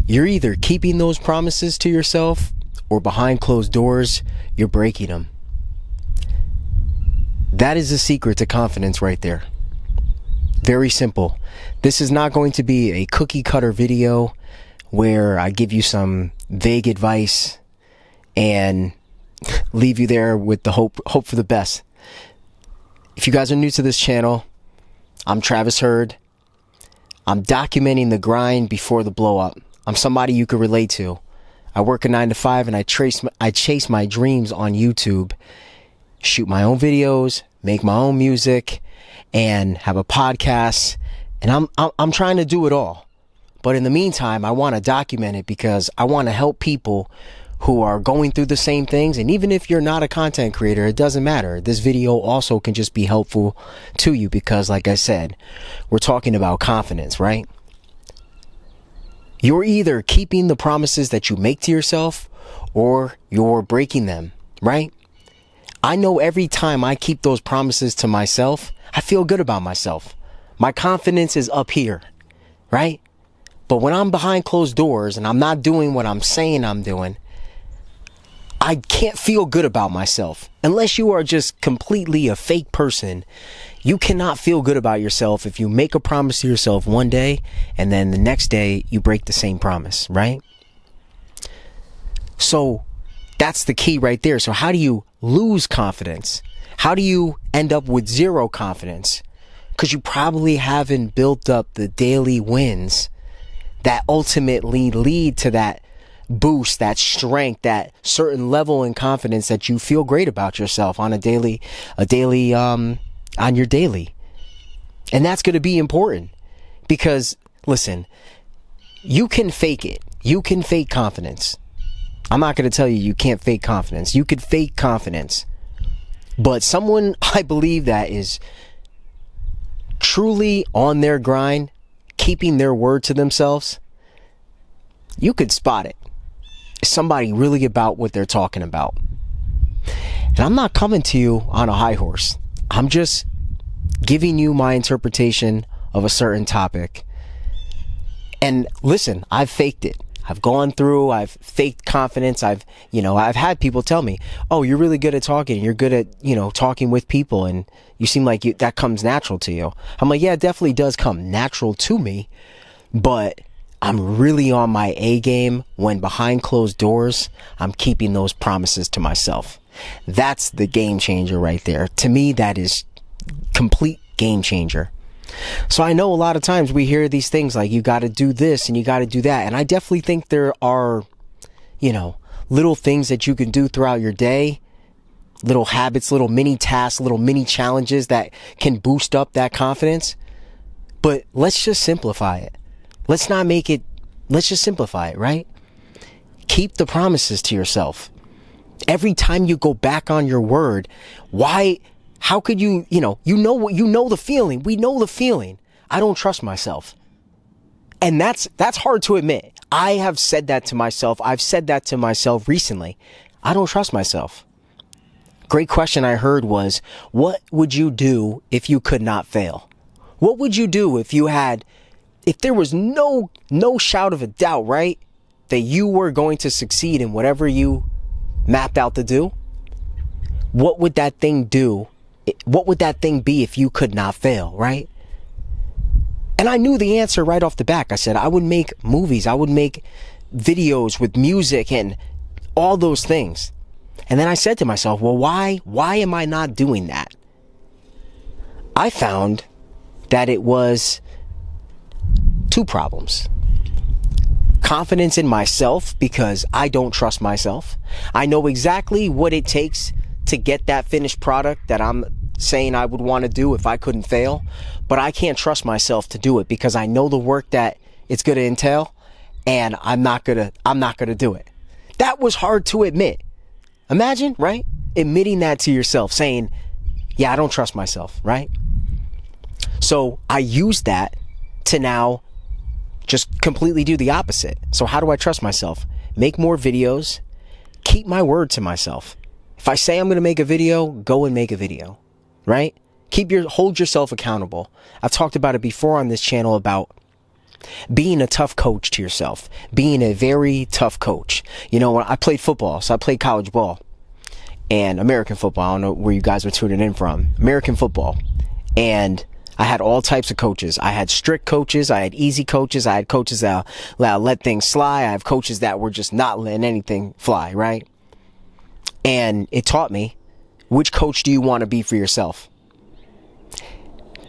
You're either keeping those promises to yourself or behind closed doors, you're breaking them. That is the secret to confidence right there. Very simple. This is not going to be a cookie cutter video where I give you some vague advice and leave you there with the hope for the best. If you guys are new to this channel, I'm Travis Hurd. I'm documenting the grind before the blow up. I'm somebody you could relate to. I work a 9-to-5 and I chase my dreams on YouTube, shoot my own videos, make my own music, and have a podcast. And I'm trying to do it all. But in the meantime, I want to document it because I want to help people who are going through the same things. And even if you're not a content creator, it doesn't matter. This video also can just be helpful to you because, like I said, we're talking about confidence, right? You're either keeping the promises that you make to yourself or you're breaking them, right? I know every time I keep those promises to myself, I feel good about myself. My confidence is up here, right? But when I'm behind closed doors and I'm not doing what I'm saying I'm doing, I can't feel good about myself. Unless you are just completely a fake person, you cannot feel good about yourself if you make a promise to yourself one day and then the next day you break the same promise, right? So that's the key right there. So how do you lose confidence? How do you end up with zero confidence? Because you probably haven't built up the daily wins that ultimately lead to that boost, that strength, that certain level in confidence that you feel great about yourself on on your daily. And that's going to be important because listen, you can fake it. You can fake confidence. I'm not going to tell you you can't fake confidence. You could fake confidence, but someone I believe that is truly on their grind, keeping their word to themselves, you could spot it. Somebody really about what they're talking about. And I'm not coming to you on a high horse. I'm just giving you my interpretation of a certain topic. And listen, I've faked it. I've gone through, I've faked confidence. I've had people tell me, "Oh, you're really good at talking. You're good at, talking with people and you seem like that comes natural to you." I'm like, "Yeah, it definitely does come natural to me, but I'm really on my A game when behind closed doors, I'm keeping those promises to myself." That's the game changer right there. To me, that is complete game changer. So I know a lot of times we hear these things like you got to do this and you got to do that. And I definitely think there are, little things that you can do throughout your day, little habits, little mini tasks, little mini challenges that can boost up that confidence. But let's just simplify it. Let's just simplify it, right? Keep the promises to yourself. Every time you go back on your word, how could you know the feeling. We know the feeling. I don't trust myself. And that's hard to admit. I have said that to myself. I've said that to myself recently. I don't trust myself. Great question I heard was, what would you do if you could not fail? What would you do if there was no shout of a doubt, right, that you were going to succeed in whatever you mapped out to do? What would that thing do? What would that thing be if you could not fail, right? And I knew the answer right off the bat. I said I would make movies. I would make videos with music and all those things. And then I said to myself, well, why am I not doing that? I found that it was two problems. Confidence in myself, because I don't trust myself. I know exactly what it takes to get that finished product that I'm saying I would want to do if I couldn't fail, but I can't trust myself to do it because I know the work that it's going to entail and I'm not going to do it. That was hard to admit. Imagine, right? Admitting that to yourself, saying, yeah, I don't trust myself, right? So I used that to now just completely do the opposite. So how do I trust myself? Make more videos, keep my word to myself. If I say I'm going to make a video, go and make a video, right? Hold yourself accountable. I've talked about it before on this channel about Being a tough coach to yourself, being a very tough coach. You know, when I played football, so I played college ball and American football. I don't know where you guys are tuning in from. American football. And I had all types of coaches. I had strict coaches. I had easy coaches. I had coaches that let things fly. I have coaches that were just not letting anything fly, right? And it taught me, which coach do you want to be for yourself?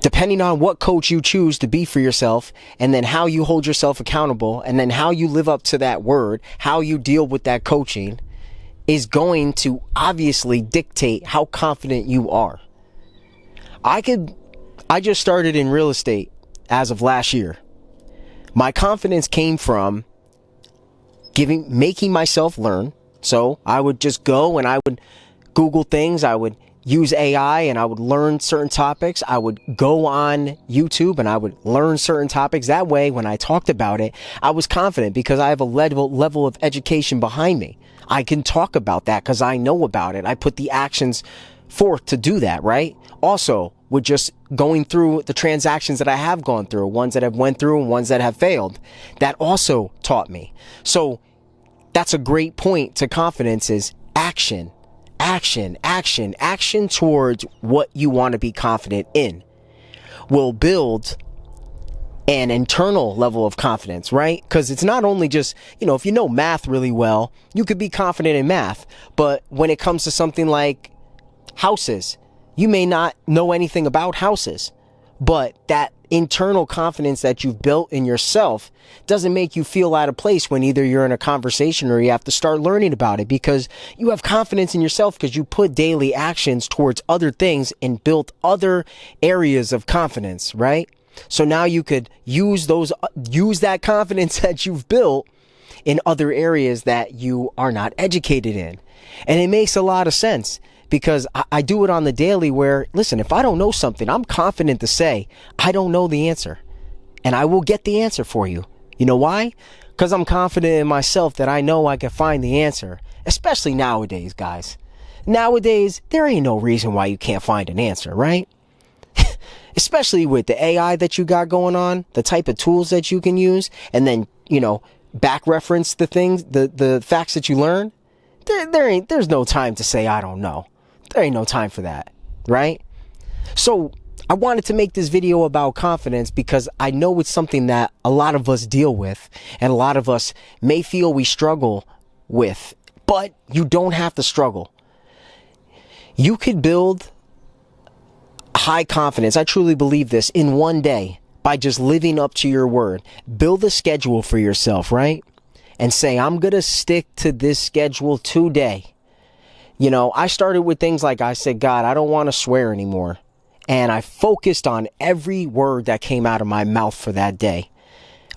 Depending on what coach you choose to be for yourself, and then how you hold yourself accountable, and then how you live up to that word, how you deal with that coaching, is going to obviously dictate how confident you are. I just started in real estate as of last year. My confidence came from making myself learn. So I would just go and I would Google things. I would use AI and I would learn certain topics. I would go on YouTube and I would learn certain topics. That way, when I talked about it, I was confident because I have a level of education behind me. I can talk about that because I know about it. I put the actions forth to do that, right? Also, with just going through the transactions that I have gone through, ones that have went through and ones that have failed, that also taught me. So that's a great point to confidence is action. Action towards what you want to be confident in will build an internal level of confidence, right? Because it's not only just, if you know math really well, you could be confident in math. But when it comes to something like houses, you may not know anything about houses, but that internal confidence that you've built in yourself doesn't make you feel out of place when either you're in a conversation or you have to start learning about it, because you have confidence in yourself because you put daily actions towards other things and built other areas of confidence, right? So now you could use that confidence that you've built in other areas that you are not educated in. And it makes a lot of sense. Because I do it on the daily where, listen, if I don't know something, I'm confident to say, I don't know the answer. And I will get the answer for you. You know why? Because I'm confident in myself that I know I can find the answer. Especially nowadays, guys. Nowadays, there ain't no reason why you can't find an answer, right? Especially with the AI that you got going on, the type of tools that you can use, and then, back reference the things, the facts that you learn. There's no time to say, I don't know. There ain't no time for that, right? So I wanted to make this video about confidence because I know it's something that a lot of us deal with and a lot of us may feel we struggle with, but you don't have to struggle. You could build high confidence. I truly believe this in one day by just living up to your word. Build a schedule for yourself, right? And say, I'm going to stick to this schedule today. I started with things like I said, God, I don't want to swear anymore. And I focused on every word that came out of my mouth for that day.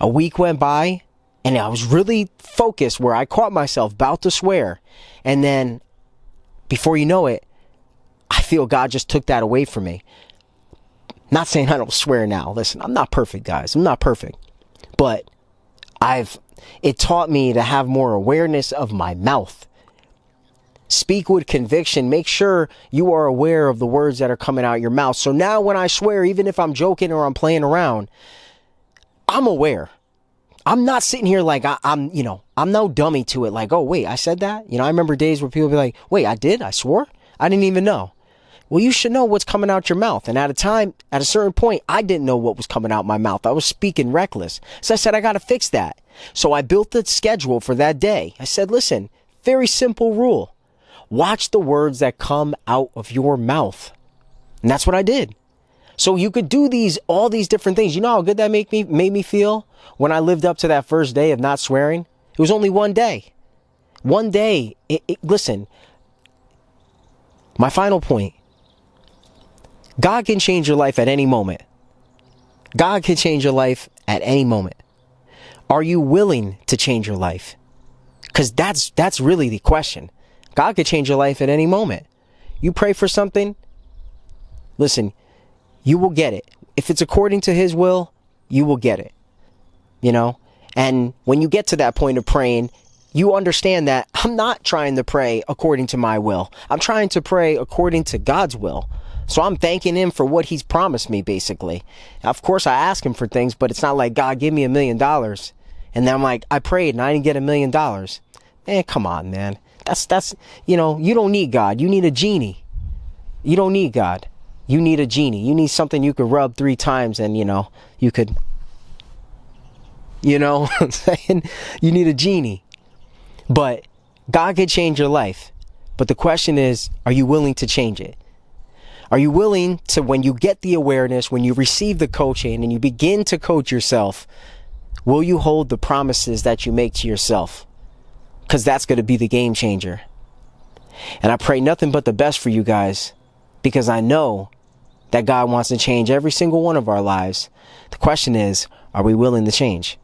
A week went by and I was really focused where I caught myself about to swear. And then before you know it, I feel God just took that away from me. Not saying I don't swear now. Listen, I'm not perfect, guys. I'm not perfect. But it taught me to have more awareness of my mouth. Speak with conviction. Make sure you are aware of the words that are coming out your mouth. So now when I swear, even if I'm joking or I'm playing around, I'm aware. I'm not sitting here like I'm no dummy to it. Like, oh, wait, I said that? I remember days where people be like, wait, I swore? I didn't even know. Well, you should know what's coming out your mouth. And at a certain point, I didn't know what was coming out my mouth. I was speaking reckless. So I said, I got to fix that. So I built the schedule for that day. I said, listen, very simple rule. Watch the words that come out of your mouth. And that's what I did. So you could do all these different things. You know how good that made me feel when I lived up to that first day of not swearing? It was only one day. One day. Listen, my final point. God can change your life at any moment. God can change your life at any moment. Are you willing to change your life? Because that's really the question. God could change your life at any moment. You pray for something, listen, you will get it. If it's according to his will, you will get it. And when you get to that point of praying, you understand that I'm not trying to pray according to my will. I'm trying to pray according to God's will. So I'm thanking him for what he's promised me, basically. Of course, I ask him for things, but it's not like, God, give me $1 million. And then I'm like, I prayed and I didn't get $1 million. Man, come on, man. That's, you don't need God. You need a genie. You don't need God. You need a genie. You need something you could rub 3 times and, you could, what I'm saying? You need a genie. But God could change your life. But the question is, are you willing to change it? Are you willing to, when you get the awareness, when you receive the coaching and you begin to coach yourself, will you hold the promises that you make to yourself? Because that's going to be the game changer. And I pray nothing but the best for you guys, because I know that God wants to change every single one of our lives. The question is, are we willing to change?